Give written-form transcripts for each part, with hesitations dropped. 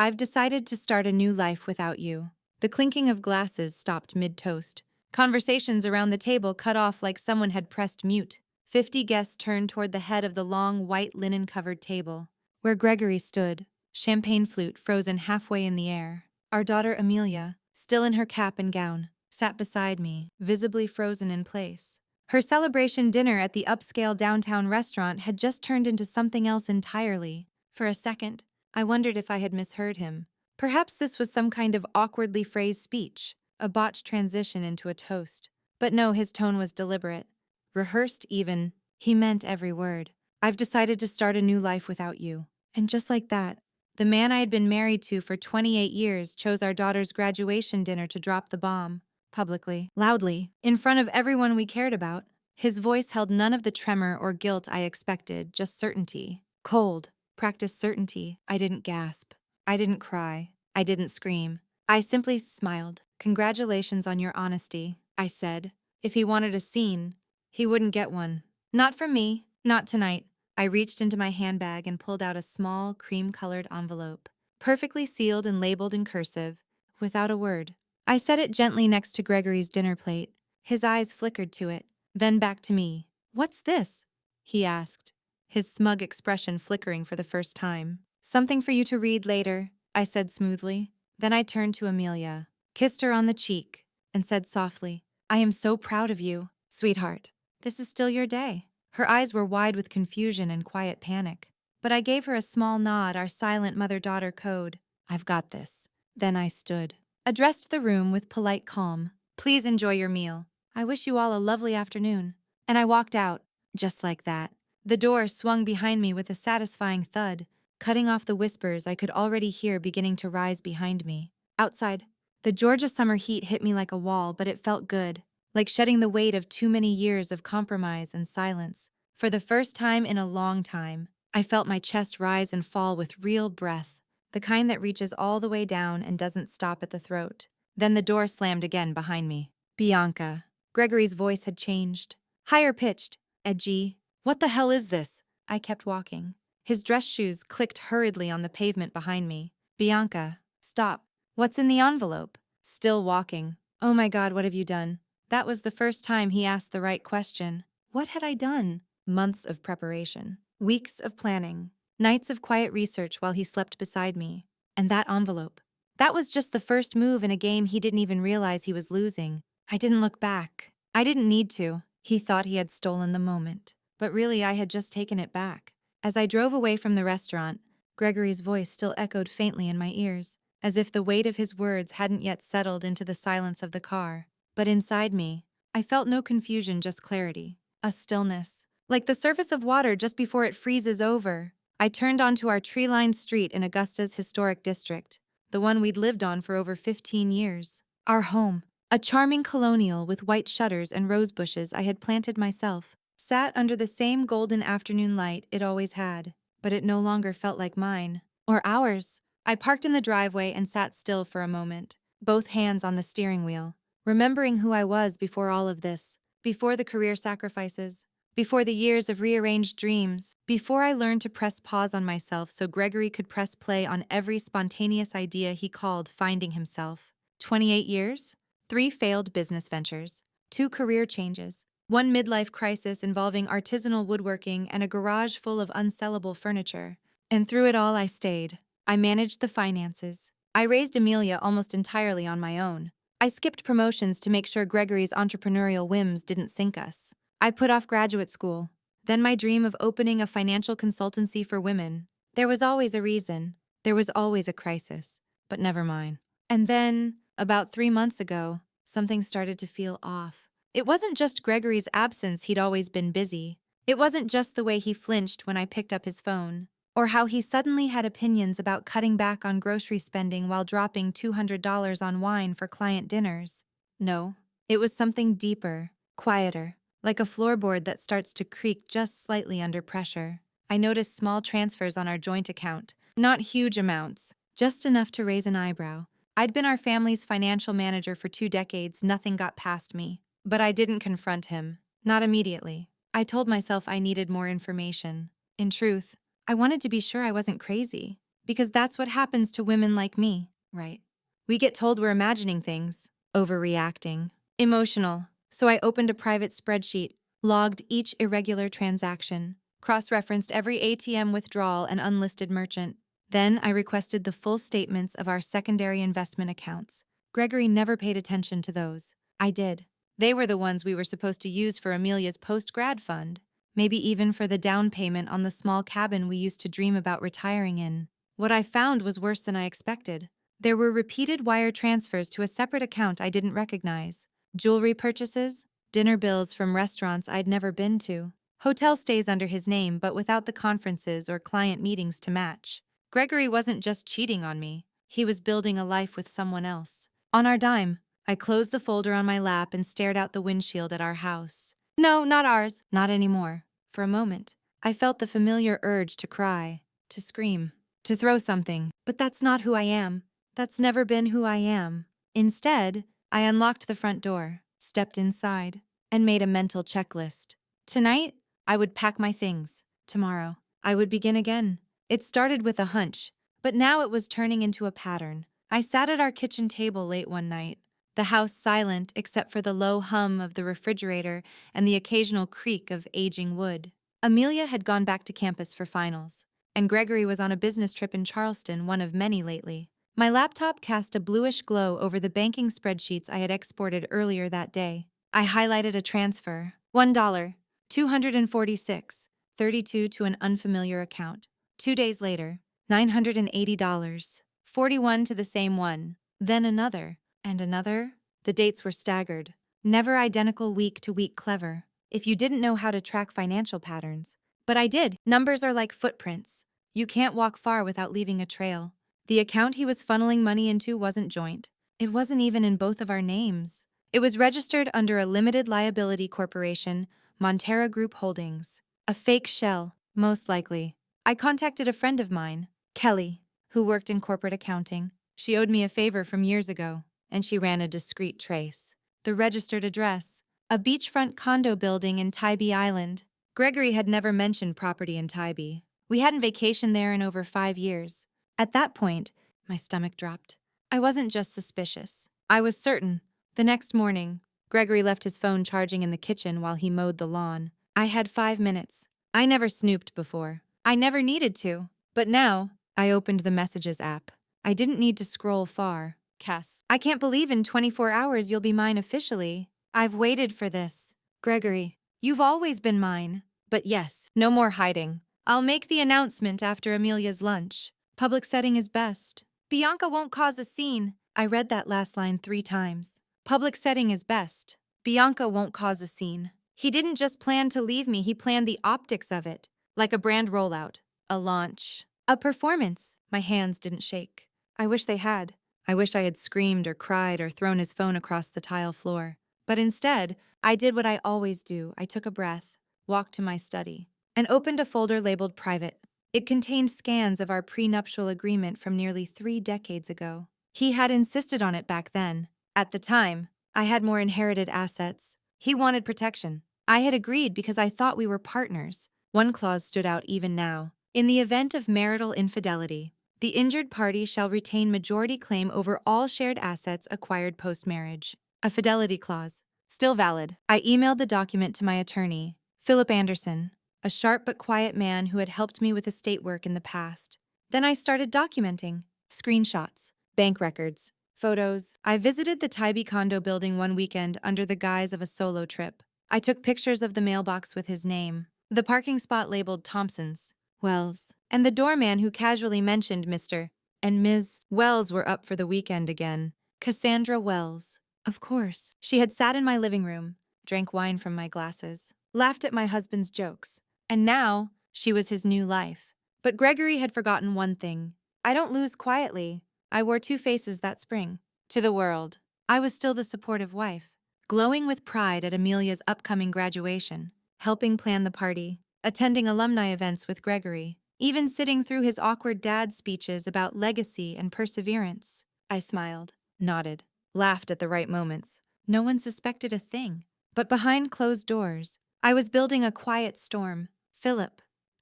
I've decided to start a new life without you. The clinking of glasses stopped mid-toast. Conversations around the table cut off like someone had pressed mute. 50 guests turned toward the head of the long, white linen-covered table, where Gregory stood, champagne flute frozen halfway in the air. Our daughter Amelia, still in her cap and gown, sat beside me, visibly frozen in place. Her celebration dinner at the upscale downtown restaurant had just turned into something else entirely. For a second, I wondered if I had misheard him. Perhaps this was some kind of awkwardly phrased speech, a botched transition into a toast. But no, his tone was deliberate. Rehearsed even. He meant every word. I've decided to start a new life without you. And just like that, the man I had been married to for 28 years chose our daughter's graduation dinner to drop the bomb. Publicly, loudly, in front of everyone we cared about. His voice held none of the tremor or guilt I expected, just certainty. Cold, practiced certainty. I didn't gasp. I didn't cry. I didn't scream. I simply smiled. Congratulations on your honesty, I said. If he wanted a scene, he wouldn't get one. Not from me, not tonight. I reached into my handbag and pulled out a small, cream-colored envelope, perfectly sealed and labeled in cursive, without a word. I set it gently next to Gregory's dinner plate. His eyes flickered to it, then back to me. "What's this?" he asked, his smug expression flickering for the first time. "Something for you to read later," I said smoothly. Then I turned to Amelia, kissed her on the cheek, and said softly, "I am so proud of you, sweetheart. This is still your day." Her eyes were wide with confusion and quiet panic. But I gave her a small nod, our silent mother-daughter code. "I've got this." Then I stood, addressed the room with polite calm. "Please enjoy your meal. I wish you all a lovely afternoon." And I walked out, just like that. The door swung behind me with a satisfying thud, cutting off the whispers I could already hear beginning to rise behind me. Outside, the Georgia summer heat hit me like a wall, but it felt good, like shedding the weight of too many years of compromise and silence. For the first time in a long time, I felt my chest rise and fall with real breath, the kind that reaches all the way down and doesn't stop at the throat. Then the door slammed again behind me. "Bianca." Gregory's voice had changed. Higher pitched, edgy. "What the hell is this?" I kept walking. His dress shoes clicked hurriedly on the pavement behind me. "Bianca, stop. What's in the envelope?" Still walking. Oh my God, what have you done? That was the first time he asked the right question. What had I done? Months of preparation. Weeks of planning. Nights of quiet research while he slept beside me. And that envelope. That was just the first move in a game he didn't even realize he was losing. I didn't look back. I didn't need to. He thought he had stolen the moment. But really, I had just taken it back. As I drove away from the restaurant, Gregory's voice still echoed faintly in my ears, as if the weight of his words hadn't yet settled into the silence of the car. But inside me, I felt no confusion, just clarity. A stillness. Like the surface of water just before it freezes over. I turned onto our tree-lined street in Augusta's historic district, the one we'd lived on for over 15 years. Our home, a charming colonial with white shutters and rose bushes I had planted myself, sat under the same golden afternoon light it always had. But it no longer felt like mine. Or ours. I parked in the driveway and sat still for a moment, both hands on the steering wheel, remembering who I was before all of this, before the career sacrifices, before the years of rearranged dreams, before I learned to press pause on myself so Gregory could press play on every spontaneous idea he called finding himself. 28 years? 3 failed business ventures, 2 career changes, 1 midlife crisis involving artisanal woodworking and a garage full of unsellable furniture. And through it all I stayed. I managed the finances. I raised Amelia almost entirely on my own. I skipped promotions to make sure Gregory's entrepreneurial whims didn't sink us. I put off graduate school. Then my dream of opening a financial consultancy for women. There was always a reason. There was always a crisis. But never mine. And then, about 3 months ago, something started to feel off. It wasn't just Gregory's absence, he'd always been busy. It wasn't just the way he flinched when I picked up his phone, or how he suddenly had opinions about cutting back on grocery spending while dropping $200 on wine for client dinners. No, it was something deeper, quieter, like a floorboard that starts to creak just slightly under pressure. I noticed small transfers on our joint account, not huge amounts, just enough to raise an eyebrow. I'd been our family's financial manager for 2 decades, nothing got past me. But I didn't confront him, not immediately. I told myself I needed more information. In truth, I wanted to be sure I wasn't crazy. because that's what happens to women like me, right? We get told we're imagining things, overreacting, emotional. So I opened a private spreadsheet, logged each irregular transaction, cross-referenced every ATM withdrawal and unlisted merchant. Then I requested the full statements of our secondary investment accounts. Gregory never paid attention to those. I did. They were the ones we were supposed to use for Amelia's post-grad fund, maybe even for the down payment on the small cabin we used to dream about retiring in. What I found was worse than I expected. There were repeated wire transfers to a separate account I didn't recognize. Jewelry purchases, dinner bills from restaurants I'd never been to, hotel stays under his name but without the conferences or client meetings to match. Gregory wasn't just cheating on me, he was building a life with someone else. On our dime, I closed the folder on my lap and stared out the windshield at our house. No, not ours, not anymore. For a moment, I felt the familiar urge to cry, to scream, to throw something. But that's not who I am. That's never been who I am. Instead, I unlocked the front door, stepped inside, and made a mental checklist. Tonight, I would pack my things. Tomorrow, I would begin again. It started with a hunch, but now it was turning into a pattern. I sat at our kitchen table late one night, the house silent except for the low hum of the refrigerator and the occasional creak of aging wood. Amelia had gone back to campus for finals, and Gregory was on a business trip in Charleston, one of many lately. My laptop cast a bluish glow over the banking spreadsheets I had exported earlier that day. I highlighted a transfer, $1, 246.32 to an unfamiliar account. 2 days later, $980, 41 to the same one, then another, and another. The dates were staggered, never identical week-to-week clever, if you didn't know how to track financial patterns. But I did. Numbers are like footprints. You can't walk far without leaving a trail. The account he was funneling money into wasn't joint. It wasn't even in both of our names. It was registered under a limited liability corporation, Montera Group Holdings. A fake shell, most likely. I contacted a friend of mine, Kelly, who worked in corporate accounting. She owed me a favor from years ago, and she ran a discreet trace. The registered address, a beachfront condo building in Tybee Island. Gregory had never mentioned property in Tybee. We hadn't vacationed there in over 5 years. At that point, my stomach dropped. I wasn't just suspicious. I was certain. The next morning, Gregory left his phone charging in the kitchen while he mowed the lawn. I had 5 minutes. I never snooped before. I never needed to. But now, I opened the Messages app. I didn't need to scroll far. Cass, I can't believe in 24 hours you'll be mine officially. I've waited for this. Gregory, you've always been mine. But yes, no more hiding. I'll make the announcement after Amelia's lunch. Public setting is best. Bianca won't cause a scene. I read that last line 3 times. Public setting is best. Bianca won't cause a scene. He didn't just plan to leave me, he planned the optics of it. Like a brand rollout, a launch, a performance. My hands didn't shake. I wish they had. I wish I had screamed or cried or thrown his phone across the tile floor. But instead, I did what I always do. I took a breath, walked to my study, and opened a folder labeled Private. It contained scans of our prenuptial agreement from nearly 3 decades ago. He had insisted on it back then. At the time, I had more inherited assets. He wanted protection. I had agreed because I thought we were partners. One clause stood out even now. In the event of marital infidelity, the injured party shall retain majority claim over all shared assets acquired post-marriage. A fidelity clause. Still valid. I emailed the document to my attorney, Philip Anderson, a sharp but quiet man who had helped me with estate work in the past. Then I started documenting. Screenshots, bank records, photos. I visited the Tybee condo building one weekend under the guise of a solo trip. I took pictures of the mailbox with his name, the parking spot labeled Thompson's, Wells, and the doorman who casually mentioned Mr. and Ms. Wells were up for the weekend again. Cassandra Wells. Of course. She had sat in my living room, drank wine from my glasses, laughed at my husband's jokes. And now, she was his new life. But Gregory had forgotten one thing. I don't lose quietly. I wore 2 faces that spring. To the world, I was still the supportive wife, glowing with pride at Amelia's upcoming graduation, helping plan the party, attending alumni events with Gregory, even sitting through his awkward dad speeches about legacy and perseverance. I smiled, nodded, laughed at the right moments. No one suspected a thing. But behind closed doors, I was building a quiet storm. Philip,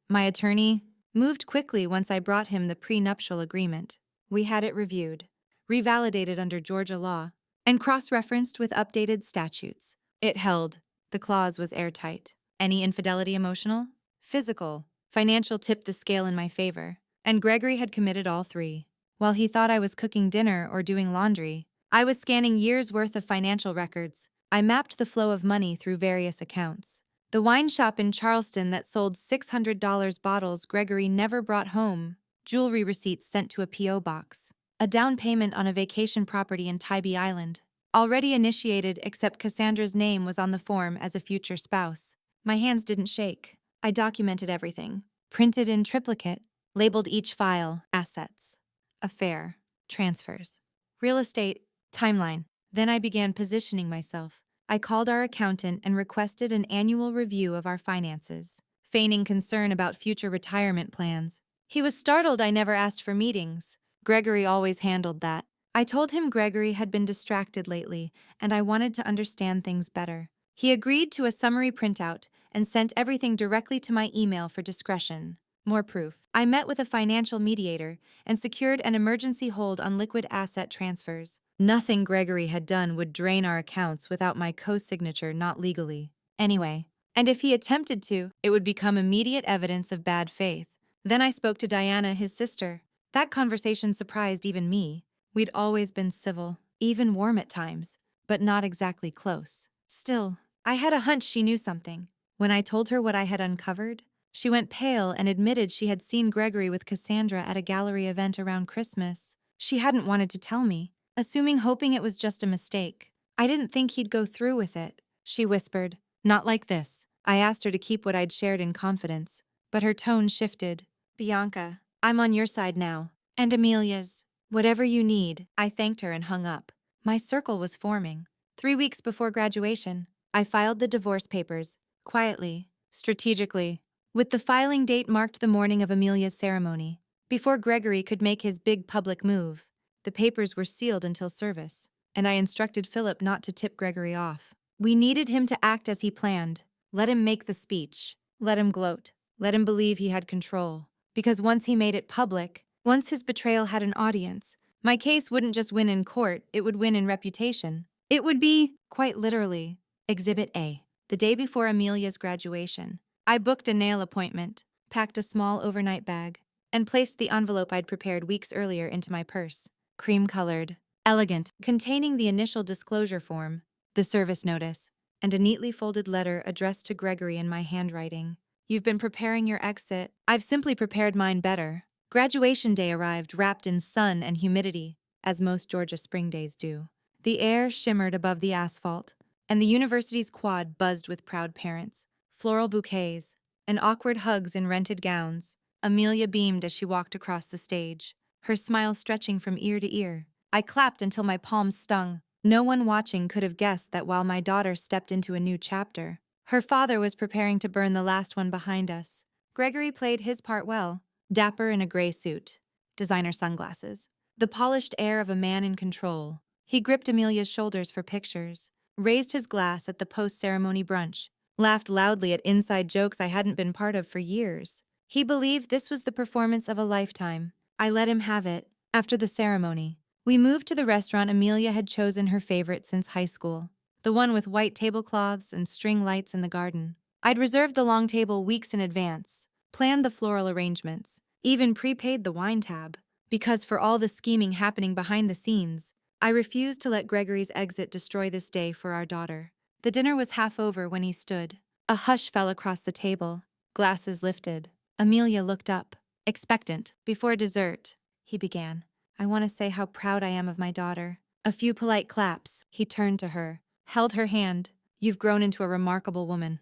my attorney, moved quickly once I brought him the prenuptial agreement. We had it reviewed, revalidated under Georgia law, and cross-referenced with updated statutes. It held. The clause was airtight. Any infidelity, emotional, physical, financial, tipped the scale in my favor, and Gregory had committed all three. While he thought I was cooking dinner or doing laundry, I was scanning years' worth of financial records. I mapped the flow of money through various accounts. The wine shop in Charleston that sold $600 bottles Gregory never brought home, jewelry receipts sent to a P.O. box, a down payment on a vacation property in Tybee Island, already initiated except Cassandra's name was on the form as a future spouse. My hands didn't shake. I documented everything, printed in triplicate, labeled each file, assets, affair, transfers, real estate, timeline. Then I began positioning myself. I called our accountant and requested an annual review of our finances, feigning concern about future retirement plans. He was startled I never asked for meetings. Gregory always handled that. I told him Gregory had been distracted lately, and I wanted to understand things better. He agreed to a summary printout and sent everything directly to my email for discretion. More proof. I met with a financial mediator and secured an emergency hold on liquid asset transfers. Nothing Gregory had done would drain our accounts without my co-signature, not legally. Anyway, and if he attempted to, it would become immediate evidence of bad faith. Then I spoke to Diana, his sister. That conversation surprised even me. We'd always been civil, even warm at times, but not exactly close. Still, I had a hunch she knew something. When I told her what I had uncovered, she went pale and admitted she had seen Gregory with Cassandra at a gallery event around Christmas. She hadn't wanted to tell me, hoping it was just a mistake. I didn't think he'd go through with it, she whispered. Not like this. I asked her to keep what I'd shared in confidence, but her tone shifted. Bianca, I'm on your side now. And Amelia's. Whatever you need. I thanked her and hung up. My circle was forming. 3 weeks before graduation, I filed the divorce papers, quietly, strategically, with the filing date marked the morning of Amelia's ceremony. Before Gregory could make his big public move, the papers were sealed until service, and I instructed Philip not to tip Gregory off. We needed him to act as he planned. Let him make the speech. Let him gloat. Let him believe he had control. Because once he made it public, once his betrayal had an audience, my case wouldn't just win in court, it would win in reputation. It would be, quite literally, Exhibit A. The day before Amelia's graduation, I booked a nail appointment, packed a small overnight bag, and placed the envelope I'd prepared weeks earlier into my purse. Cream-colored, elegant, containing the initial disclosure form, the service notice, and a neatly folded letter addressed to Gregory in my handwriting. You've been preparing your exit. I've simply prepared mine better. Graduation day arrived wrapped in sun and humidity, as most Georgia spring days do. The air shimmered above the asphalt, and the university's quad buzzed with proud parents, floral bouquets, and awkward hugs in rented gowns. Amelia beamed as she walked across the stage, her smile stretching from ear to ear. I clapped until my palms stung. No one watching could have guessed that while my daughter stepped into a new chapter, her father was preparing to burn the last one behind us. Gregory played his part well, dapper in a gray suit, designer sunglasses, the polished air of a man in control. He gripped Amelia's shoulders for pictures, raised his glass at the post-ceremony brunch, laughed loudly at inside jokes I hadn't been part of for years. He believed this was the performance of a lifetime. I let him have it. After the ceremony, we moved to the restaurant Amelia had chosen her favorite since high school, the one with white tablecloths and string lights in the garden. I'd reserved the long table weeks in advance, planned the floral arrangements, even prepaid the wine tab, because for all the scheming happening behind the scenes, I refused to let Gregory's exit destroy this day for our daughter. The dinner was half over when he stood. A hush fell across the table, glasses lifted. Amelia looked up, expectant. Before dessert, he began, I want to say how proud I am of my daughter. A few polite claps. He turned to her, held her hand. You've grown into a remarkable woman,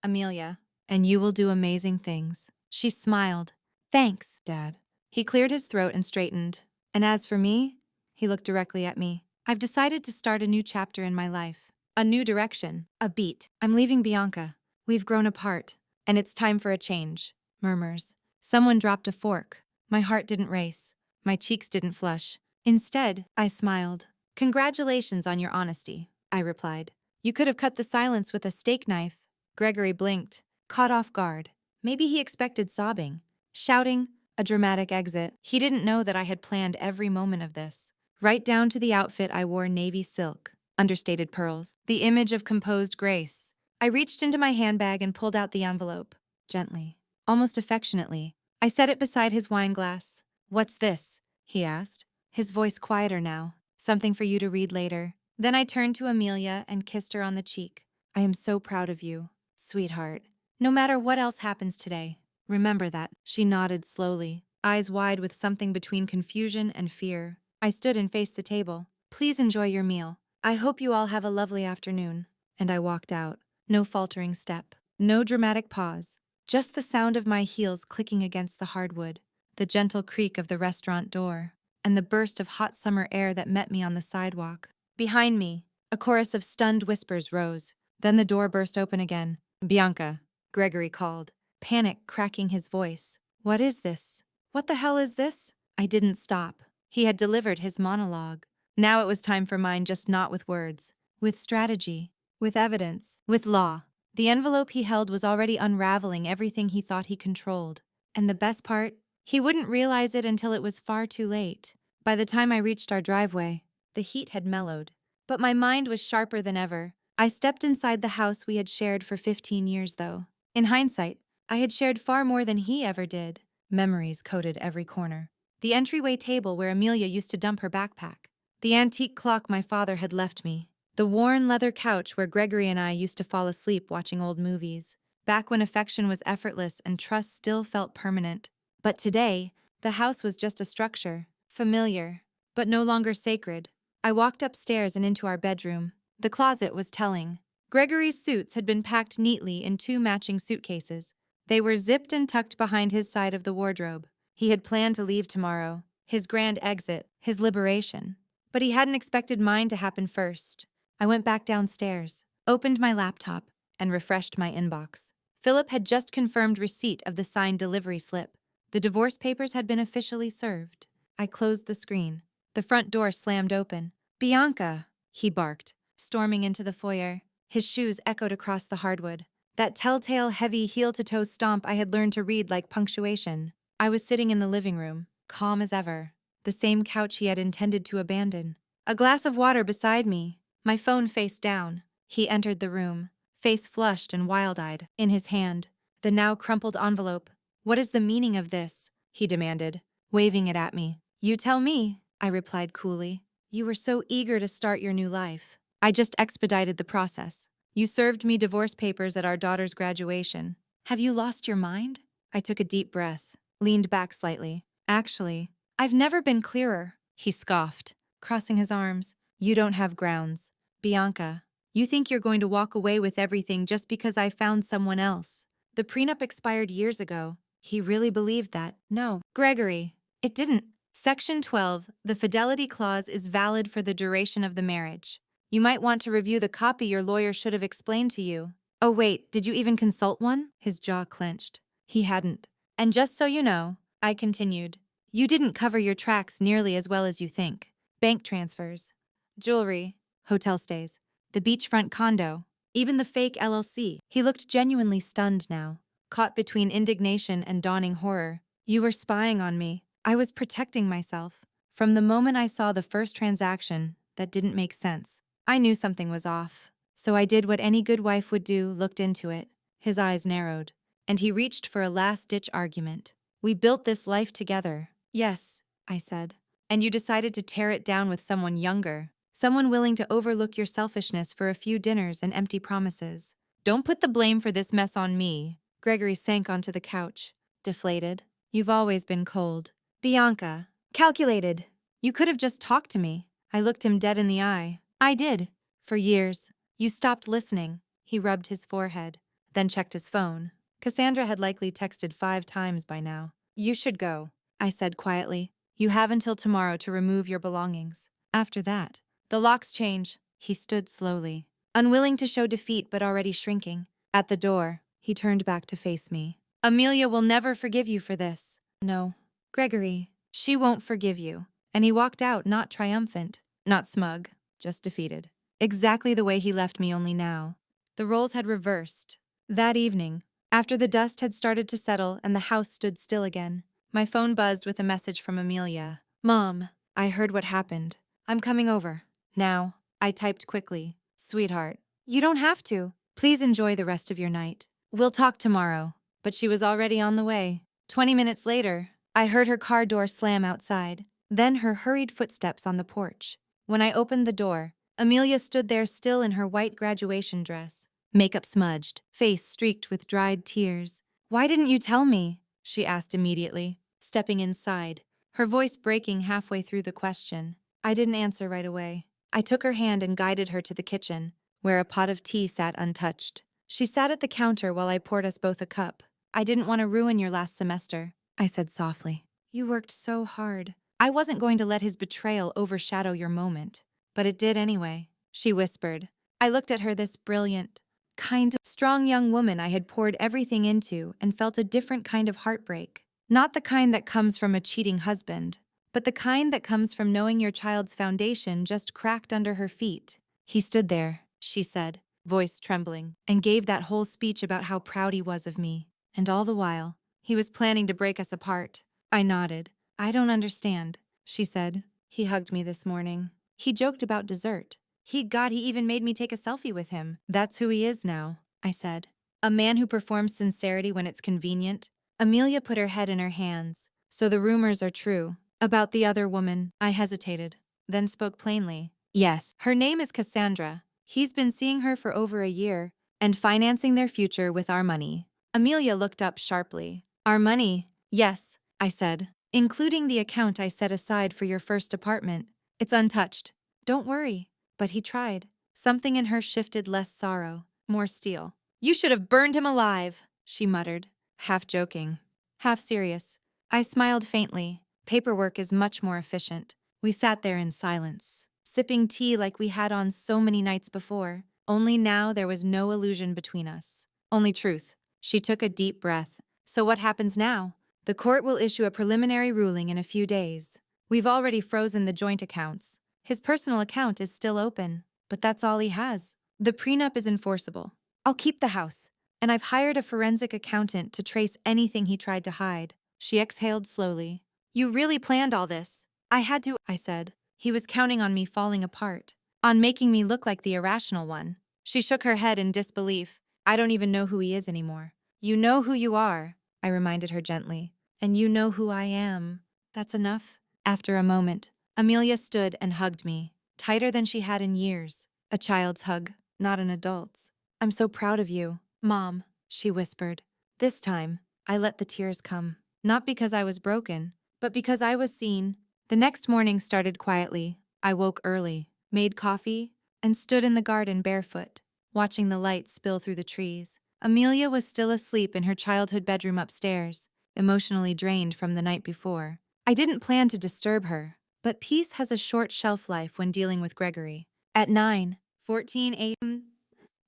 Amelia, and you will do amazing things. She smiled. Thanks, Dad. He cleared his throat and straightened. And as for me, he looked directly at me. I've decided to start a new chapter in my life. A new direction. A beat. I'm leaving Bianca. We've grown apart, and it's time for a change. Murmurs. Someone dropped a fork. My heart didn't race. My cheeks didn't flush. Instead, I smiled. Congratulations on your honesty, I replied. You could have cut the silence with a steak knife. Gregory blinked, caught off guard. Maybe he expected sobbing. shouting a dramatic exit. He didn't know that I had planned every moment of this, right down to the outfit I wore: navy silk, understated pearls, the image of composed grace. I reached into my handbag and pulled out the envelope, gently, almost affectionately. I set it beside his wine glass. "What's this?" he asked, his voice quieter now. "Something for you to read later." Then I turned to Amelia and kissed her on the cheek. "I am so proud of you, sweetheart. No matter what else happens today, remember that." She nodded slowly, eyes wide with something between confusion and fear. I stood and faced the table. "Please enjoy your meal. I hope you all have a lovely afternoon." And I walked out. No faltering step, no dramatic pause, just the sound of my heels clicking against the hardwood, the gentle creak of the restaurant door, and the burst of hot summer air that met me on the sidewalk. Behind me, a chorus of stunned whispers rose. Then the door burst open again. "Bianca," Gregory called, panic cracking his voice. "What is this? What the hell is this?" I didn't stop. He had delivered his monologue. Now it was time for mine, just not with words, with strategy, with evidence, with law. The envelope he held was already unraveling everything he thought he controlled. And the best part, he wouldn't realize it until it was far too late. By the time I reached our driveway, the heat had mellowed, but my mind was sharper than ever. I stepped inside the house we had shared for 15 years, though. In hindsight, I had shared far more than he ever did. Memories coated every corner. The entryway table where Amelia used to dump her backpack. The antique clock my father had left me. The worn leather couch where Gregory and I used to fall asleep watching old movies, back when affection was effortless and trust still felt permanent. But today, the house was just a structure, familiar, but no longer sacred. I walked upstairs and into our bedroom. The closet was telling. Gregory's suits had been packed neatly in 2 matching suitcases. They were zipped and tucked behind his side of the wardrobe. He had planned to leave tomorrow, his grand exit, his liberation. But he hadn't expected mine to happen first. I went back downstairs, opened my laptop, and refreshed my inbox. Philip had just confirmed receipt of the signed delivery slip. The divorce papers had been officially served. I closed the screen. The front door slammed open. "Bianca!" he barked, storming into the foyer. His shoes echoed across the hardwood, that telltale heavy heel-to-toe stomp I had learned to read like punctuation. I was sitting in the living room, calm as ever, the same couch he had intended to abandon. A glass of water beside me, my phone face down. He entered the room, face flushed and wild-eyed, in his hand, the now crumpled envelope. "What is the meaning of this?" he demanded, waving it at me. "You tell me," I replied coolly. "You were so eager to start your new life." "I just expedited the process. You served me divorce papers at our daughter's graduation. Have you lost your mind?" I took a deep breath, leaned back slightly. "Actually, I've never been clearer," he scoffed, crossing his arms. "You don't have grounds. Bianca, you think you're going to walk away with everything just because I found someone else. The prenup expired years ago." He really believed that. "No, Gregory, it didn't. Section 12, the fidelity clause, is valid for the duration of the marriage. You might want to review the copy your lawyer should have explained to you." "Oh wait, did you even consult one?" His jaw clenched. He hadn't. "And just so you know," I continued, "you didn't cover your tracks nearly as well as you think. Bank transfers, jewelry, hotel stays, the beachfront condo, even the fake LLC." He looked genuinely stunned now, caught between indignation and dawning horror. "You were spying on me. I was protecting myself. From the moment I saw the first transaction, that didn't make sense. I knew something was off. So I did what any good wife would do, looked into it." His eyes narrowed, and he reached for a last-ditch argument. "We built this life together." "Yes," I said. "And you decided to tear it down with someone younger. Someone willing to overlook your selfishness for a few dinners and empty promises. Don't put the blame for this mess on me." Gregory sank onto the couch, deflated. "You've always been cold. Bianca. Calculated. You could have just talked to me." I looked him dead in the eye. "I did. For years. You stopped listening." He rubbed his forehead, then checked his phone. Cassandra had likely texted 5 times by now. "You should go," I said quietly. "You have until tomorrow to remove your belongings. After that, the locks change." He stood slowly, unwilling to show defeat but already shrinking. At the door, he turned back to face me. "Amelia will never forgive you for this." "No, Gregory, she won't forgive you." And he walked out, not triumphant, not smug, just defeated. Exactly the way he left me, only now. The roles had reversed. That evening, After the dust had started to settle and the house stood still again, my phone buzzed with a message from Amelia. Mom, I heard what happened. I'm coming over. Now, I typed quickly. Sweetheart, you don't have to. Please enjoy the rest of your night. We'll talk tomorrow. But she was already on the way. 20 minutes later, I heard her car door slam outside, then her hurried footsteps on the porch. When I opened the door, Amelia stood there still in her white graduation dress, makeup smudged, face streaked with dried tears. Why didn't you tell me? She asked immediately, stepping inside, her voice breaking halfway through the question. I didn't answer right away. I took her hand and guided her to the kitchen, where a pot of tea sat untouched. She sat at the counter while I poured us both a cup. I didn't want to ruin your last semester, I said softly. You worked so hard. I wasn't going to let his betrayal overshadow your moment. But it did anyway, she whispered. I looked at her, this brilliant, kind, strong young woman I had poured everything into, and felt a different kind of heartbreak. Not the kind that comes from a cheating husband, but the kind that comes from knowing your child's foundation just cracked under her feet. He stood there, she said, voice trembling, and gave that whole speech about how proud he was of me. And all the while, he was planning to break us apart. I nodded. I don't understand, she said. He hugged me this morning. He joked about dessert. He even made me take a selfie with him. That's who he is now, I said. A man who performs sincerity when it's convenient. Amelia put her head in her hands. So the rumors are true. About the other woman, I hesitated, then spoke plainly. Yes, her name is Cassandra. He's been seeing her for over a year and financing their future with our money. Amelia looked up sharply. Our money? Yes, I said, including the account I set aside for your first apartment. It's untouched. Don't worry. But he tried. Something in her shifted, less sorrow, more steel. You should have burned him alive, she muttered, half joking, half serious. I smiled faintly. Paperwork is much more efficient. We sat there in silence, sipping tea like we had on so many nights before. Only now there was no illusion between us. Only truth. She took a deep breath. So what happens now? The court will issue a preliminary ruling in a few days. We've already frozen the joint accounts. His personal account is still open, but that's all he has. The prenup is enforceable. I'll keep the house, and I've hired a forensic accountant to trace anything he tried to hide. She exhaled slowly. You really planned all this. I had to, I said. He was counting on me falling apart, on making me look like the irrational one. She shook her head in disbelief. I don't even know who he is anymore. You know who you are, I reminded her gently. And you know who I am. That's enough. After a moment, Amelia stood and hugged me, tighter than she had in years. A child's hug, not an adult's. I'm so proud of you, Mom, she whispered. This time, I let the tears come. Not because I was broken, but because I was seen. The next morning started quietly. I woke early, made coffee, and stood in the garden barefoot, watching the light spill through the trees. Amelia was still asleep in her childhood bedroom upstairs, emotionally drained from the night before. I didn't plan to disturb her, but peace has a short shelf life when dealing with Gregory. At 9:14 a.m.,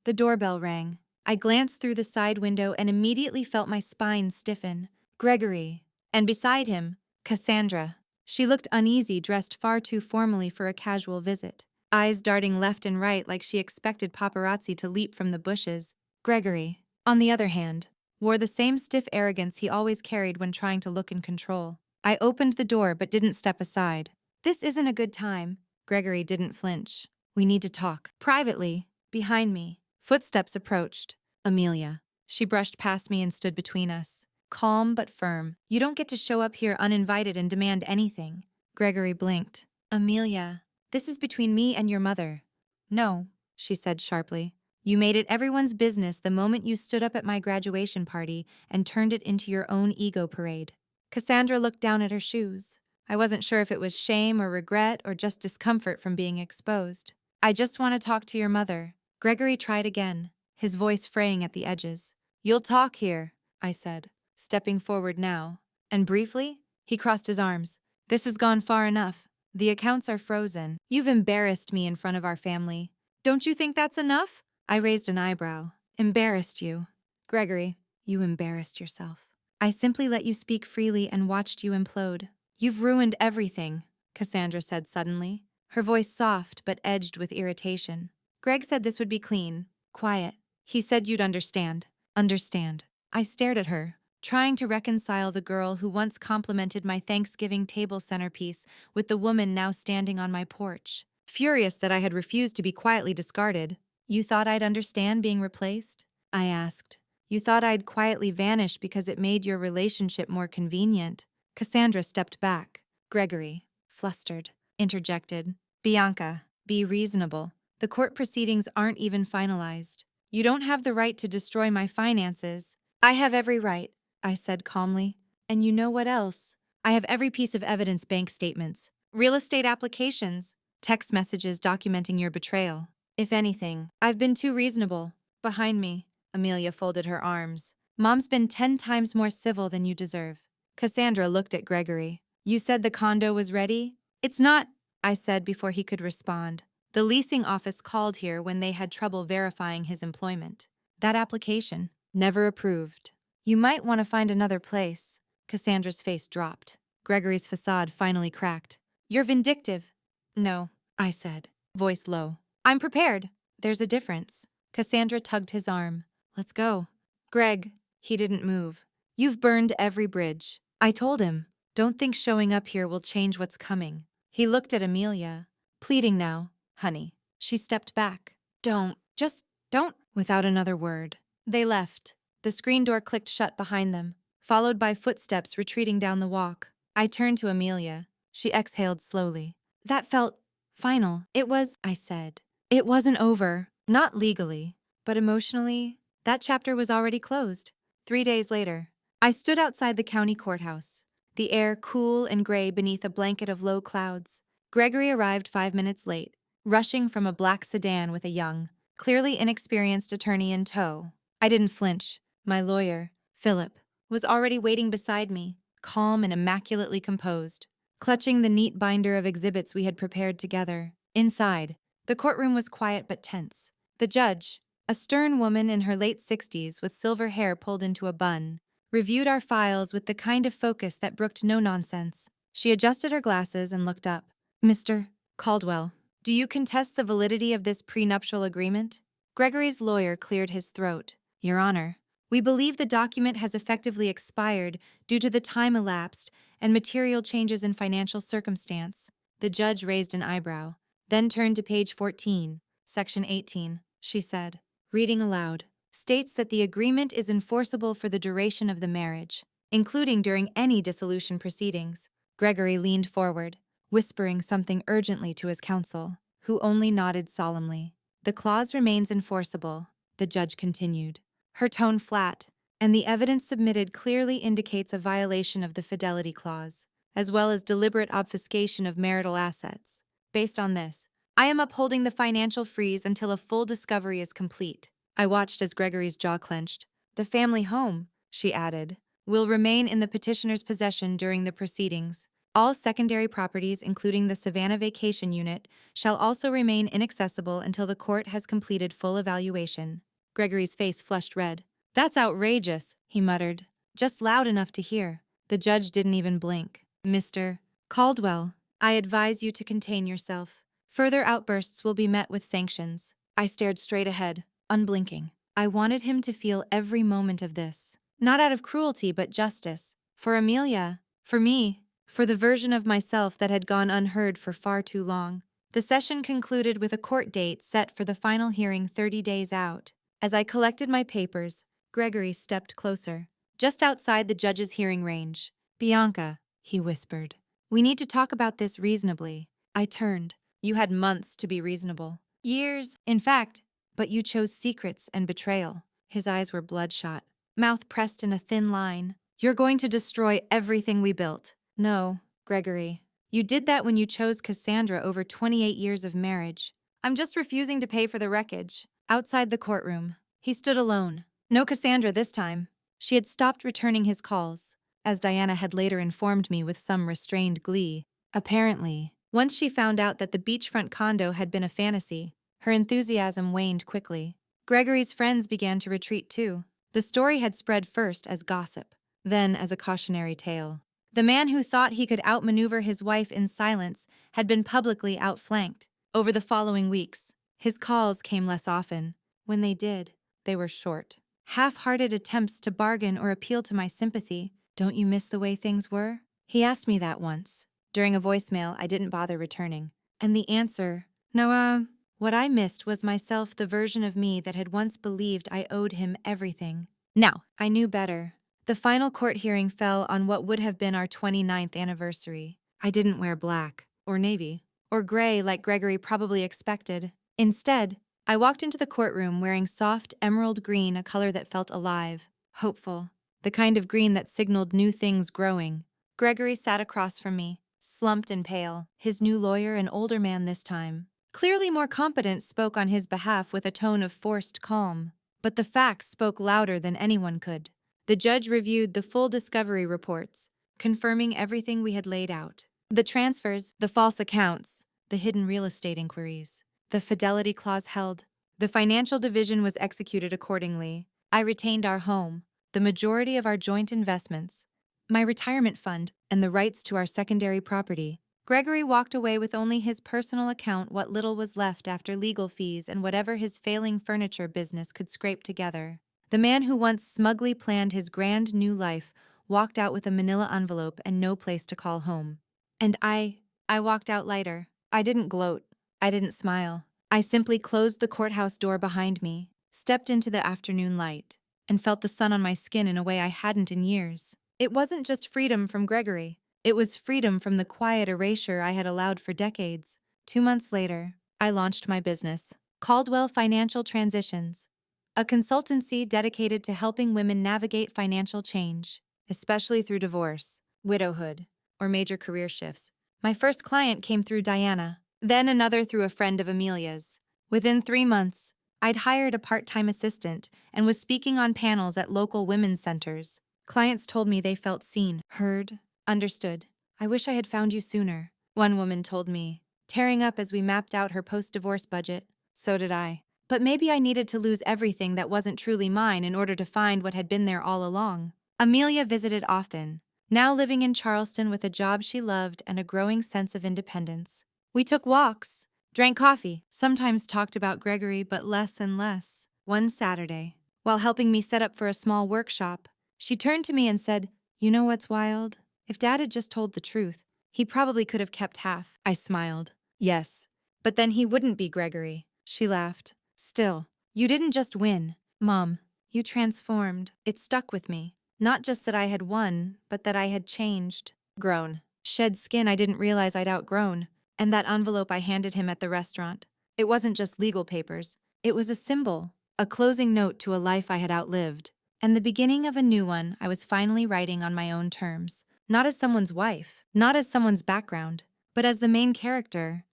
the doorbell rang. I glanced through the side window and immediately felt my spine stiffen. Gregory. And beside him, Cassandra. She looked uneasy, dressed far too formally for a casual visit, eyes darting left and right like she expected paparazzi to leap from the bushes. Gregory, on the other hand, wore the same stiff arrogance he always carried when trying to look in control. I opened the door but didn't step aside. This isn't a good time. Gregory didn't flinch. We need to talk. Privately, behind me, footsteps approached. Amelia. She brushed past me and stood between us. Calm but firm. You don't get to show up here uninvited and demand anything. Gregory blinked. Amelia, this is between me and your mother. No, she said sharply. You made it everyone's business the moment you stood up at my graduation party and turned it into your own ego parade. Cassandra looked down at her shoes. I wasn't sure if it was shame or regret or just discomfort from being exposed. I just want to talk to your mother. Gregory tried again, his voice fraying at the edges. You'll talk here, I said, stepping forward now. And briefly, he crossed his arms. This has gone far enough. The accounts are frozen. You've embarrassed me in front of our family. Don't you think that's enough? I raised an eyebrow. Embarrassed you. Gregory, you embarrassed yourself. I simply let you speak freely and watched you implode. You've ruined everything, Cassandra said suddenly, her voice soft but edged with irritation. Greg said this would be clean, quiet. He said you'd understand. Understand. I stared at her, trying to reconcile the girl who once complimented my Thanksgiving table centerpiece with the woman now standing on my porch. Furious that I had refused to be quietly discarded. "You thought I'd understand being replaced?" I asked. "You thought I'd quietly vanish because it made your relationship more convenient?" Cassandra stepped back. Gregory, flustered, interjected. "Bianca, be reasonable. The court proceedings aren't even finalized. You don't have the right to destroy my finances." "I have every right," I said calmly. "And you know what else? I have every piece of evidence: bank statements, real estate applications, text messages documenting your betrayal. If anything, I've been too reasonable." Behind me, Amelia folded her arms. "Mom's been 10 times more civil than you deserve." Cassandra looked at Gregory. "You said the condo was ready?" "It's not," I said before he could respond. "The leasing office called here when they had trouble verifying his employment. That application, never approved. You might want to find another place." Cassandra's face dropped. Gregory's facade finally cracked. "You're vindictive." "No," I said, voice low. "I'm prepared." "There's a difference." Cassandra tugged his arm. "Let's go." "Greg." He didn't move. "You've burned every bridge." I told him, "Don't think showing up here will change what's coming." He looked at Amelia. "Pleading now, honey." She stepped back. Just don't." Without another word, they left. The screen door clicked shut behind them, followed by footsteps retreating down the walk. I turned to Amelia. She exhaled slowly. "That felt final." "It was," I said. "It wasn't over. Not legally, but emotionally, that chapter was already closed." 3 days later, I stood outside the county courthouse, the air cool and gray beneath a blanket of low clouds. Gregory arrived 5 minutes late, rushing from a black sedan with a young, clearly inexperienced attorney in tow. I didn't flinch. My lawyer, Philip, was already waiting beside me, calm and immaculately composed, clutching the neat binder of exhibits we had prepared together. Inside, the courtroom was quiet but tense. The judge, a stern woman in her late 60s with silver hair pulled into a bun, reviewed our files with the kind of focus that brooked no nonsense. She adjusted her glasses and looked up. "Mr. Caldwell, do you contest the validity of this prenuptial agreement?" Gregory's lawyer cleared his throat. "Your Honor, we believe the document has effectively expired due to the time elapsed and material changes in financial circumstance." The judge raised an eyebrow, then turned to page 14, section 18, she said, reading aloud. "States that the agreement is enforceable for the duration of the marriage, including during any dissolution proceedings." Gregory leaned forward, whispering something urgently to his counsel, who only nodded solemnly. "The clause remains enforceable," the judge continued, her tone flat, "and the evidence submitted clearly indicates a violation of the fidelity clause, as well as deliberate obfuscation of marital assets. Based on this, I am upholding the financial freeze until a full discovery is complete." I watched as Gregory's jaw clenched. "The family home," she added, "will remain in the petitioner's possession during the proceedings. All secondary properties, including the Savannah Vacation Unit, shall also remain inaccessible until the court has completed full evaluation." Gregory's face flushed red. "That's outrageous," he muttered, just loud enough to hear. The judge didn't even blink. "Mr. Caldwell, I advise you to contain yourself. Further outbursts will be met with sanctions." I stared straight ahead, unblinking. I wanted him to feel every moment of this. Not out of cruelty, but justice. For Amelia, for me, for the version of myself that had gone unheard for far too long. The session concluded with a court date set for the final hearing 30 days out. As I collected my papers, Gregory stepped closer, just outside the judge's hearing range. "Bianca," he whispered, "we need to talk about this reasonably." I turned. "You had months to be reasonable. Years, in fact, but you chose secrets and betrayal." His eyes were bloodshot, mouth pressed in a thin line. "You're going to destroy everything we built." "No, Gregory. You did that when you chose Cassandra over 28 years of marriage. I'm just refusing to pay for the wreckage." Outside the courtroom, he stood alone. No Cassandra this time. She had stopped returning his calls, as Diana had later informed me with some restrained glee. Apparently, once she found out that the beachfront condo had been a fantasy, her enthusiasm waned quickly. Gregory's friends began to retreat too. The story had spread first as gossip, then as a cautionary tale. The man who thought he could outmaneuver his wife in silence had been publicly outflanked. Over the following weeks, his calls came less often. When they did, they were short. half-hearted attempts to bargain or appeal to my sympathy. "Don't you miss the way things were?" He asked me that once, during a voicemail I didn't bother returning. And the answer, no, what I missed was myself, the version of me that had once believed I owed him everything. Now, I knew better. The final court hearing fell on what would have been our 29th anniversary. I didn't wear black, or navy, or gray like Gregory probably expected. Instead, I walked into the courtroom wearing soft emerald green, a color that felt alive, hopeful, the kind of green that signaled new things growing. Gregory sat across from me, slumped and pale. His new lawyer, an older man this time, clearly more competent, spoke on his behalf with a tone of forced calm. But the facts spoke louder than anyone could. The judge reviewed the full discovery reports, confirming everything we had laid out. The transfers, the false accounts, the hidden real estate inquiries. The fidelity clause held. The financial division was executed accordingly. I retained our home, the majority of our joint investments, my retirement fund, and the rights to our secondary property. Gregory walked away with only his personal account, what little was left after legal fees and whatever his failing furniture business could scrape together. The man who once smugly planned his grand new life walked out with a manila envelope and no place to call home. And I walked out lighter. I didn't gloat. I didn't smile. I simply closed the courthouse door behind me, stepped into the afternoon light, and felt the sun on my skin in a way I hadn't in years. It wasn't just freedom from Gregory. It was freedom from the quiet erasure I had allowed for decades. 2 months later, I launched my business, Caldwell Financial Transitions, a consultancy dedicated to helping women navigate financial change, especially through divorce, widowhood, or major career shifts. My first client came through Diana, then another through a friend of Amelia's. Within 3 months, I'd hired a part-time assistant and was speaking on panels at local women's centers. Clients told me they felt seen, heard, understood. "I wish I had found you sooner," one woman told me, tearing up as we mapped out her post-divorce budget. So did I. But maybe I needed to lose everything that wasn't truly mine in order to find what had been there all along. Amelia visited often, now living in Charleston with a job she loved and a growing sense of independence. We took walks, drank coffee, sometimes talked about Gregory, but less and less. One Saturday, while helping me set up for a small workshop, she turned to me and said, "You know what's wild? If Dad had just told the truth, he probably could have kept half." I smiled. "Yes, but then he wouldn't be Gregory." She laughed. "Still, you didn't just win, Mom. You transformed." It stuck with me. Not just that I had won, but that I had changed, grown, shed skin I didn't realize I'd outgrown. And that envelope I handed him at the restaurant, it wasn't just legal papers. It was a symbol, a closing note to a life I had outlived, and the beginning of a new one I was finally writing on my own terms. Not as someone's wife, not as someone's background, but as the main character,